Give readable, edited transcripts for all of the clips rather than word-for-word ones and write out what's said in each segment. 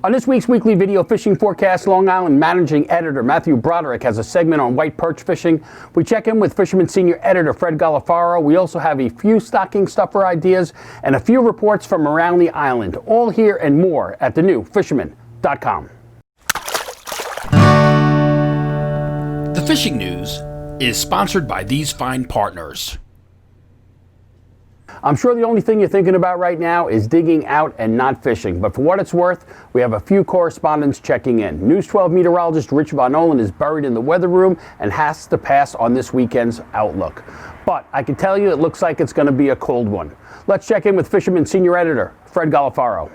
On this week's weekly video fishing forecast, Long Island managing editor Matthew Broderick has a segment on white perch fishing. We check in with Fisherman senior editor Fred Galafaro. We also have a few stocking stuffer ideas and a few reports from around the island. All here and more at the new fisherman.com. The fishing news is sponsored by these fine partners. I'm sure the only thing you're thinking about right now is digging out and not fishing. But for what it's worth, we have a few correspondents checking in. News 12 meteorologist Rich Von Olin is buried in the weather room and has to pass on this weekend's outlook. But I can tell you it looks like it's going to be a cold one. Let's check in with Fisherman senior editor Fred Galafaro.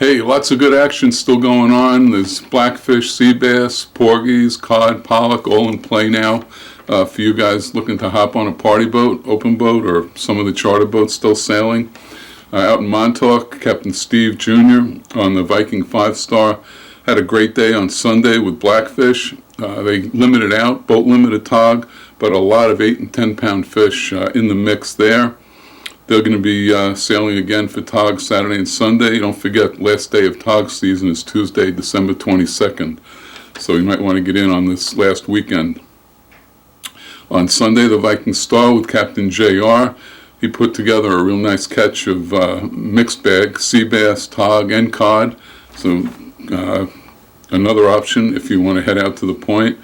Hey, lots of good action still going on. There's blackfish, sea bass, porgies, cod, pollock, all in play now. For you guys looking to hop on a party boat, open boat, or some of the charter boats still sailing. Out in Montauk, Captain Steve Jr. on the Viking 5-star had a great day on Sunday with blackfish. They limited out, boat limited tog, but a lot of 8 and 10 pound fish in the mix there. They're going to be sailing again for tog Saturday and Sunday. Don't forget, last day of tog season is Tuesday, December 22nd. So you might want to get in on this last weekend. On Sunday, the Viking Star with Captain JR. He put together a real nice catch of mixed bag, sea bass, tog, and cod. So another option if you want to head out to the point.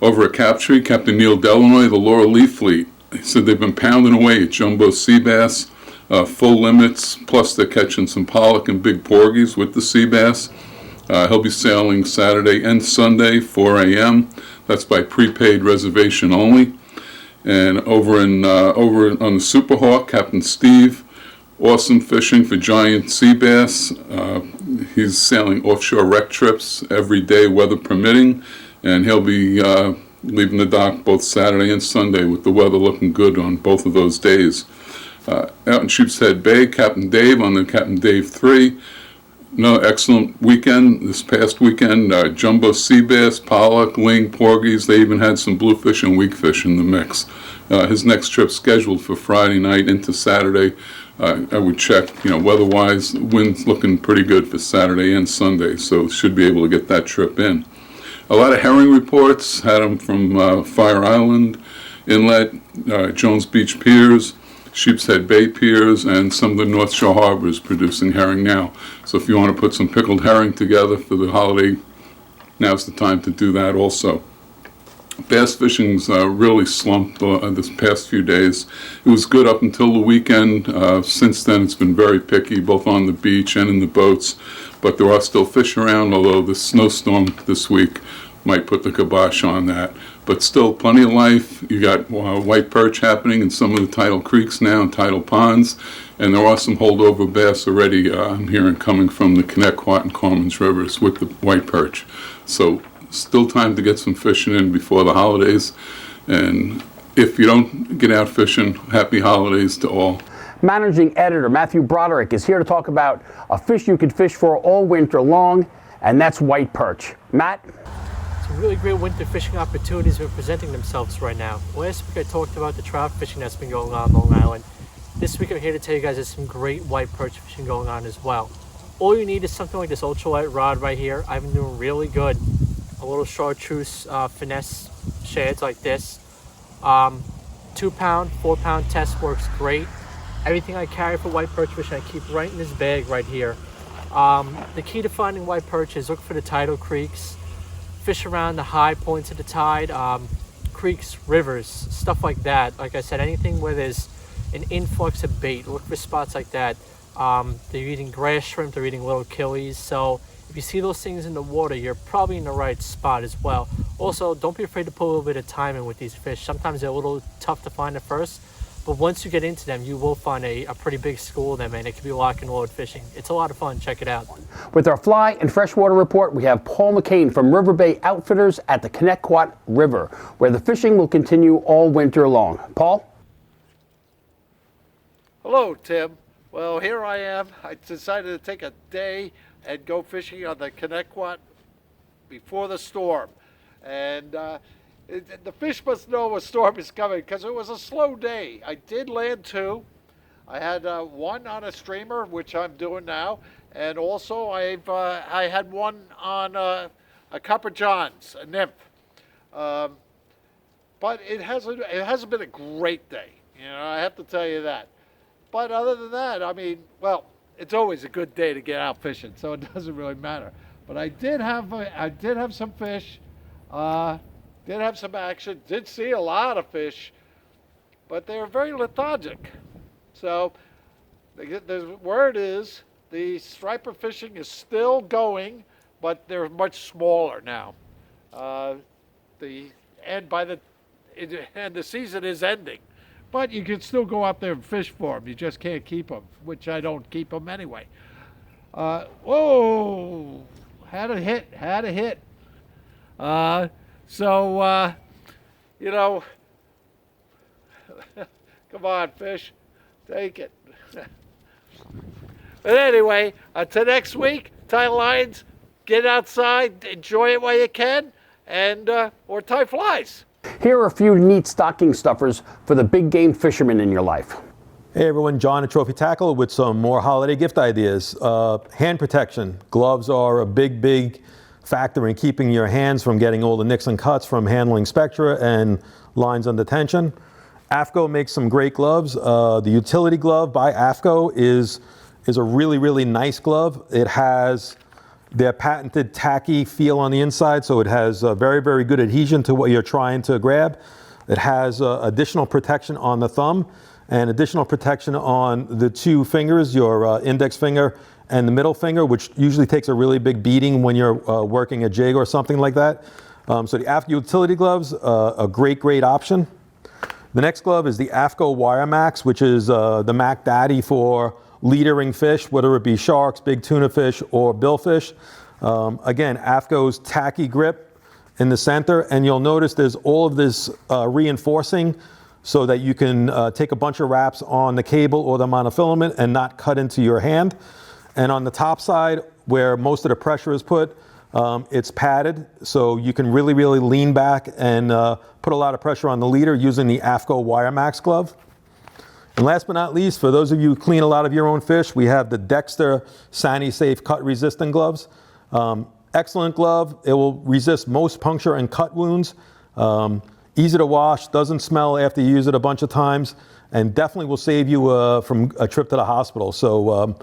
Over at Captree, Captain Neil Delanoy, the Laurel Leaf Fleet. He said they've been pounding away at jumbo sea bass, full limits, plus they're catching some pollock and big porgies with the sea bass. He'll be sailing Saturday and Sunday, 4 a.m. That's by prepaid reservation only. And over on the Super Hawk, Captain Steve, awesome fishing for giant sea bass. He's sailing offshore wreck trips every day, weather permitting, and he'll be leaving the dock both Saturday and Sunday with the weather looking good on both of those days. Out in Sheepshead Bay, Captain Dave on the Captain Dave 3. Another excellent weekend this past weekend. Jumbo sea bass, pollock, ling, porgies. They even had some bluefish and weakfish in the mix. His next trip scheduled for Friday night into Saturday. I would check, weather-wise, wind's looking pretty good for Saturday and Sunday, so should be able to get that trip in. A lot of herring reports, had them from Fire Island Inlet, Jones Beach Piers, Sheepshead Bay Piers, and some of the North Shore harbors producing herring now. So if you want to put some pickled herring together for the holiday, now's the time to do that also. Bass fishing's really slumped this past few days. It was good up until the weekend. Since then it's been very picky, both on the beach and in the boats. But there are still fish around, although the snowstorm this week might put the kibosh on that. But still plenty of life. You got white perch happening in some of the tidal creeks now and tidal ponds. And there are some holdover bass already, I'm hearing, coming from the Shinnecock and Cormans rivers with the white perch. So still time to get some fishing in before the holidays. And if you don't get out fishing, happy holidays to all. Managing editor Matthew Broderick is here to talk about a fish you can fish for all winter long, and that's white perch. Matt? Some really great winter fishing opportunities are presenting themselves right now. Last week I talked about the trout fishing that's been going on Long Island. This week I'm here to tell you guys there's some great white perch fishing going on as well. All you need is something like this ultralight rod right here. I've been doing really good. A little chartreuse finesse shads like this. 2 pound, 4 pound test works great. Everything I carry for white perch fishing I keep right in this bag right here. The key to finding white perch is look for the tidal creeks, fish around the high points of the tide, creeks, rivers, stuff like that. Like I said, anything where there's an influx of bait, look for spots like that. They're eating grass shrimp, they're eating little killies. So if you see those things in the water, you're probably in the right spot as well. Also, don't be afraid to put a little bit of time in with these fish. Sometimes they're a little tough to find at first, but once you get into them, you will find a pretty big school of them, and it can be lock and load fishing. It's a lot of fun. Check it out. With our fly and freshwater report, we have Paul McCain from River Bay Outfitters at the Shinnecock River, where the fishing will continue all winter long. Paul? Hello, Tim. Well, here I am. I decided to take a day and go fishing on the Shinnecock before the storm. And the fish must know a storm is coming because it was a slow day. I did land 2. I had 1 on a streamer, which I'm doing now, And also I had one on a Copper Johns, a nymph. But it hasn't been a great day. I have to tell you that. But other than that, I mean, well, it's always a good day to get out fishing, so it doesn't really matter. But I did have some fish, did have some action, did see a lot of fish, but they were very lethargic. So the word is the striper fishing is still going, but they're much smaller now. The season is ending. But you can still go out there and fish for them. You just can't keep them, which I don't keep them anyway. Whoa! Had a hit. Come on, fish. Take it. But anyway, until next week, tie lines, get outside, enjoy it while you can, and or tie flies. Here are a few neat stocking stuffers for the big game fisherman in your life. Hey everyone, John at Trophy Tackle with some more holiday gift ideas. Hand protection. Gloves are a big factor in keeping your hands from getting all the nicks and cuts from handling spectra and lines under tension. AFCO makes some great gloves. The utility glove by AFCO is a really nice glove. It has their patented tacky feel on the inside, so it has very good adhesion to what you're trying to grab. It has additional protection on the thumb and additional protection on the two fingers, your index finger and the middle finger, which usually takes a really big beating when you're working a jig or something like that. So the AFCO utility gloves, a great option. The next glove is the AFCO Wire Max, which is the Mac Daddy for leadering fish, whether it be sharks, big tuna fish, or billfish. Again, AFCO's tacky grip in the center, and you'll notice there's all of this reinforcing so that you can take a bunch of wraps on the cable or the monofilament and not cut into your hand. And on the top side, where most of the pressure is put, it's padded, so you can really lean back and put a lot of pressure on the leader using the AFCO Wire Max glove. And last but not least, for those of you who clean a lot of your own fish, we have the Dexter SaniSafe cut resistant gloves. Excellent glove. It will resist most puncture and cut wounds. Easy to wash, doesn't smell after you use it a bunch of times, and definitely will save you from a trip to the hospital. So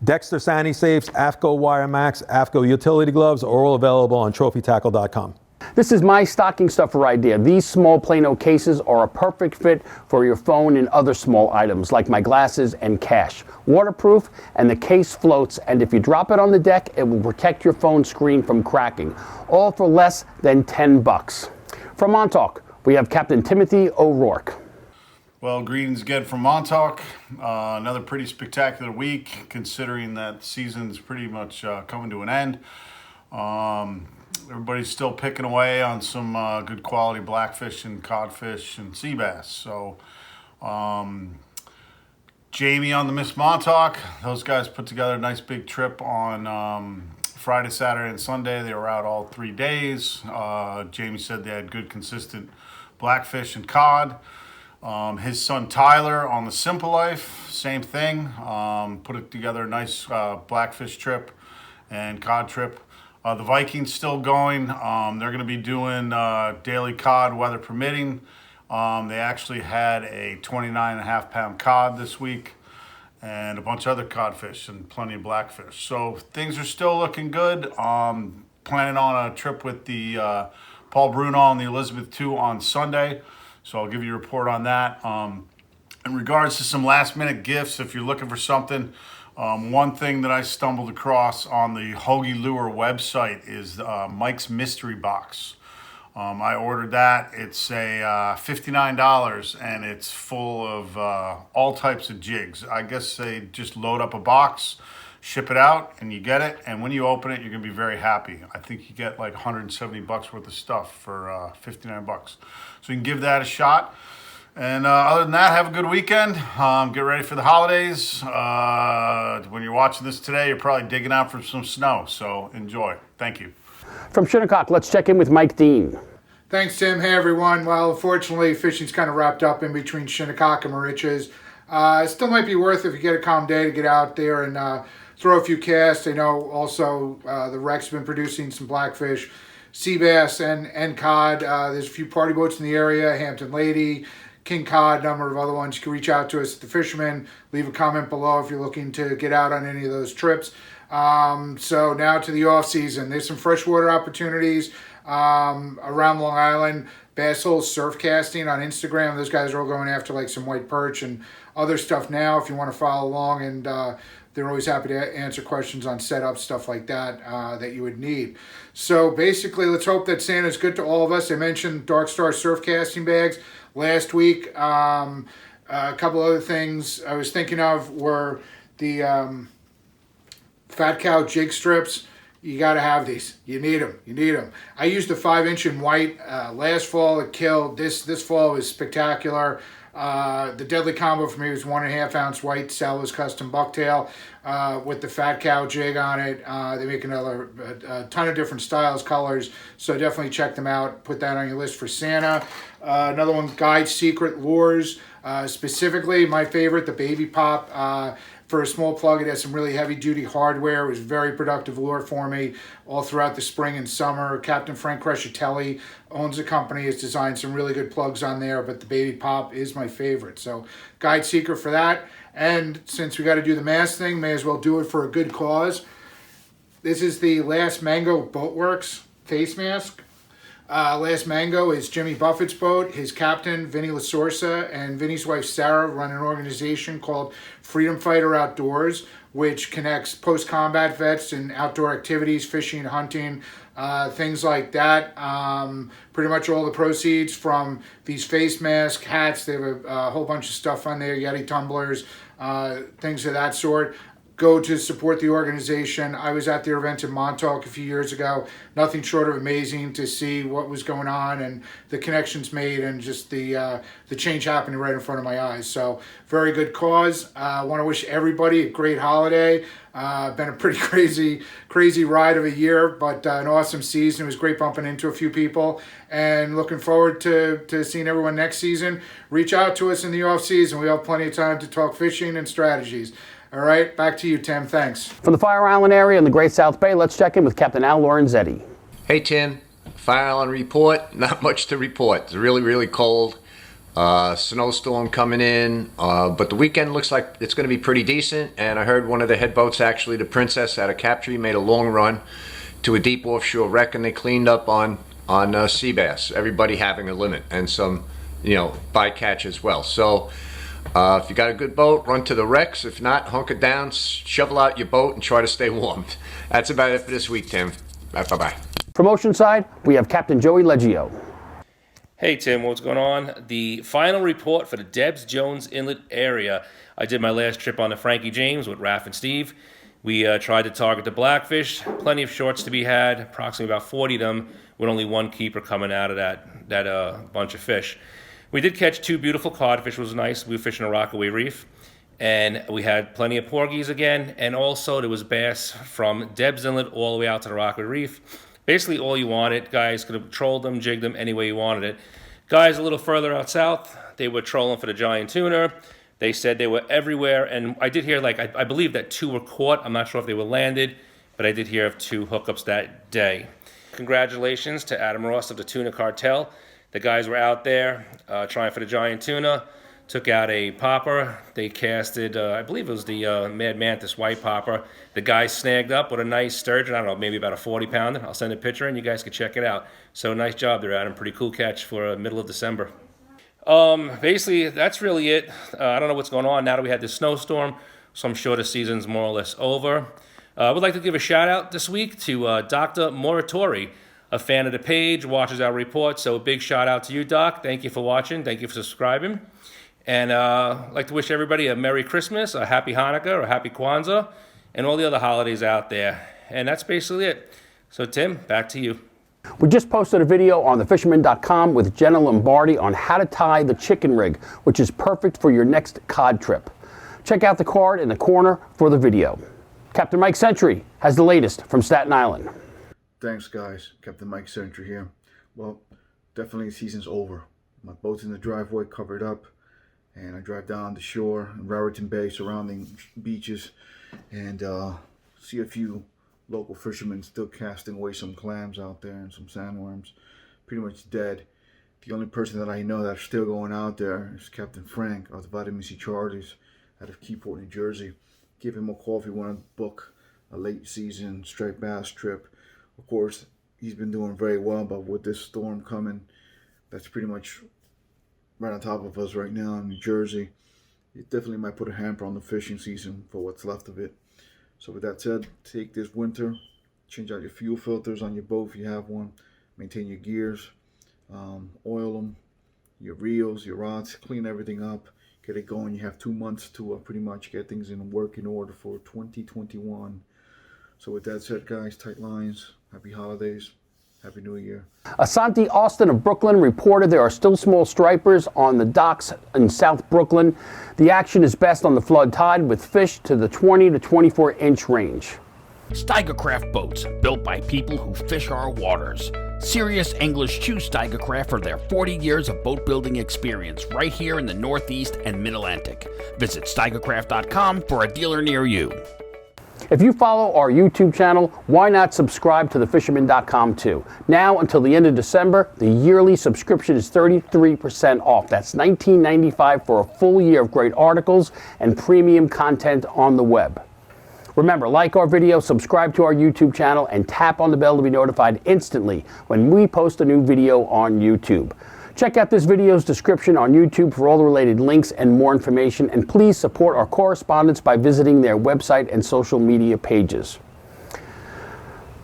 Dexter SaniSafes, AFCO Wire Max, AFCO utility gloves are all available on trophytackle.com. This is my stocking stuffer idea. These small Plano cases are a perfect fit for your phone and other small items like my glasses and cash. Waterproof, and the case floats, and if you drop it on the deck, it will protect your phone screen from cracking. All for less than $10. From Montauk, we have Captain Timothy O'Rourke. Well, greetings again from Montauk. Another pretty spectacular week, considering that the season's pretty much coming to an end. Everybody's still picking away on some good quality blackfish and codfish and sea bass. So Jamie on the Miss Montauk, those guys put together a nice big trip on Friday, Saturday, and Sunday. They were out all 3 days. Jamie said they had good consistent blackfish and cod. His son Tyler on the Simple Life, same thing. Put it together a nice blackfish trip and cod trip. The Vikings still going. They're going to be doing daily cod, weather permitting. They actually had a 29.5 pound cod this week and a bunch of other codfish and plenty of blackfish. So things are still looking good. Planning on a trip with the Paul Bruno and the Elizabeth II on Sunday. So I'll give you a report on that. In regards to some last minute gifts, if you're looking for something, one thing that I stumbled across on the Hoagie Lure website is Mike's Mystery Box. I ordered that. It's a $59 and it's full of all types of jigs. I guess they just load up a box, ship it out, and you get it. And when you open it, you're gonna be very happy. I think you get like 170 bucks worth of stuff for 59 bucks. So you can give that a shot. And other than that, have a good weekend. Get ready for the holidays. When you're watching this today, you're probably digging out for some snow. So enjoy. Thank you. From Shinnecock, let's check in with Mike Dean. Thanks, Tim. Hey, everyone. Well, unfortunately, fishing's kind of wrapped up in between Shinnecock and Moriches. It still might be worth, if you get a calm day, to get out there and throw a few casts. I know also the wreck's been producing some blackfish, sea bass, and cod. There's a few party boats in the area, Hampton Lady, King Cod, a number of other ones. You can reach out to us at the Fisherman. Leave a comment below if you're looking to get out on any of those trips. So now to the off season. There's some freshwater opportunities around Long Island. Bass Hole Surf Casting on Instagram. Those guys are all going after like some white perch and other stuff now if you want to follow along, and they're always happy to answer questions on setup, stuff like that, that you would need. So basically, let's hope that Santa's good to all of us. I mentioned Dark Star surf casting bags last week. A couple other things I was thinking of were the Fat Cow jig strips. You got to have these. You need them. You need them. I used a 5-inch in white last fall. It killed. This fall was spectacular. The deadly combo for me was 1.5 ounce white Sallows custom bucktail with the Fat Cow jig on it. They make a ton of different styles, colors, so definitely check them out. Put that on your list for Santa. Another one, Guide Secret Lures. Specifically, my favorite, the Baby Pop. For a small plug, it has some really heavy-duty hardware. It was a very productive lure for me all throughout the spring and summer. Captain Frank Crescitelli owns the company, has designed some really good plugs on there, but the Baby Pop is my favorite. So Guide Secret for that. And since we got to do the mask thing, may as well do it for a good cause. This is the Last Mango Boatworks face mask. Last Mango is Jimmy Buffett's boat. His captain, Vinny LaSorsa, and Vinny's wife, Sarah, run an organization called Freedom Fighter Outdoors, which connects post-combat vets and outdoor activities, fishing, hunting, things like that. Pretty much all the proceeds from these face masks, hats, they have a whole bunch of stuff on there, Yeti tumblers, things of that sort. Go to support the organization. I was at their event in Montauk a few years ago. Nothing short of amazing to see what was going on and the connections made and just the change happening right in front of my eyes. So very good cause. I want to wish everybody a great holiday. Been a pretty crazy ride of a year, but an awesome season. It was great bumping into a few people and looking forward to seeing everyone next season. Reach out to us in the off season. We have plenty of time to talk fishing and strategies. All right, back to you, Tim. Thanks. From the Fire Island area in the Great South Bay, let's check in with Captain Al Lorenzetti. Hey, Tim. Fire Island report. Not much to report. It's really cold. Snowstorm coming in, but the weekend looks like it's going to be pretty decent. And I heard one of the head boats, actually, the Princess out of Captree, made a long run to a deep offshore wreck, and they cleaned up on sea bass. Everybody having a limit and some, bycatch as well. So. If you got a good boat, run to the wrecks. If not, hunker down, shovel out your boat, and try to stay warm. That's about it for this week, Tim. Bye-bye. From Oceanside, we have Captain Joey Leggio. Hey, Tim, what's going on? The final report for the Debs Jones Inlet area. I did my last trip on the Frankie James with Raph and Steve. We tried to target the blackfish. Plenty of shorts to be had, approximately about 40 of them, with only one keeper coming out of that bunch of fish. We did catch 2 beautiful codfish, which was nice. We were fishing a Rockaway Reef. And we had plenty of porgies again. And also there was bass from Debs Inlet all the way out to the Rockaway Reef. Basically all you wanted. Guys could have trolled them, jigged them any way you wanted it. Guys a little further out south, they were trolling for the giant tuna. They said they were everywhere. And I did hear, I believe that 2 were caught. I'm not sure if they were landed. But I did hear of 2 hookups that day. Congratulations to Adam Ross of the Tuna Cartel. The guys were out there trying for the giant tuna, took out a popper. They casted, I believe it was the Mad Mantis white popper. The guy snagged up with a nice sturgeon, I don't know, maybe about a 40-pounder. I'll send a picture and you guys can check it out. So nice job there, Adam. Pretty cool catch for middle of December. Basically, that's really it. I don't know what's going on now that we had this snowstorm, so I'm sure the season's more or less over. I would like to give a shout out this week to Dr. Moratori, a fan of the page, watches our reports, so a big shout out to you, Doc. Thank you for watching. Thank you for subscribing. And I'd like to wish everybody a Merry Christmas, a Happy Hanukkah, or a Happy Kwanzaa, and all the other holidays out there. And that's basically it. So, Tim, back to you. We just posted a video on thefisherman.com with Jenna Lombardi on how to tie the chicken rig, which is perfect for your next cod trip. Check out the card in the corner for the video. Captain Mike Sentry has the latest from Staten Island. Thanks, guys. Captain Mike Sentry here. Well, definitely the season's over. My boat's in the driveway, covered up, and I drive down the shore in Raritan Bay, surrounding beaches, and see a few local fishermen still casting away some clams out there and some sandworms, pretty much dead. The only person that I know that's still going out there is Captain Frank of the Vitamin C Charlies out of Keyport, New Jersey. Give him a call if you want to book a late season striped bass trip. Of course, he's been doing very well, but with this storm coming, that's pretty much right on top of us right now in New Jersey. It definitely might put a hamper on the fishing season for what's left of it. So with that said, take this winter, change out your fuel filters on your boat if you have one, maintain your gears, oil them, your reels, your rods, clean everything up, get it going. You have 2 months to pretty much get things in working order for 2021. So with that said, guys, tight lines, happy holidays, happy new year. Asante Austin of Brooklyn reported there are still small stripers on the docks in South Brooklyn. The action is best on the flood tide with fish to the 20 to 24 inch range. Steigercraft boats, built by people who fish our waters. Serious English choose Steigercraft for their 40 years of boat building experience right here in the Northeast and Mid-Atlantic. Visit steigercraft.com for a dealer near you. If you follow our YouTube channel, why not subscribe to thefisherman.com too? Now until the end of December, the yearly subscription is 33% off. That's $19.95 for a full year of great articles and premium content on the web. Remember, like our video, subscribe to our YouTube channel, and tap on the bell to be notified instantly when we post a new video on YouTube. Check out this video's description on YouTube for all the related links and more information, and please support our correspondents by visiting their website and social media pages.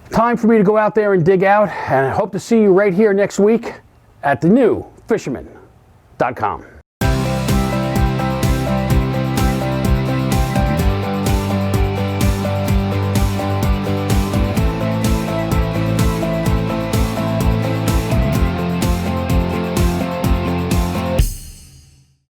Time for me to go out there and dig out, and I hope to see you right here next week at the new Fisherman.com.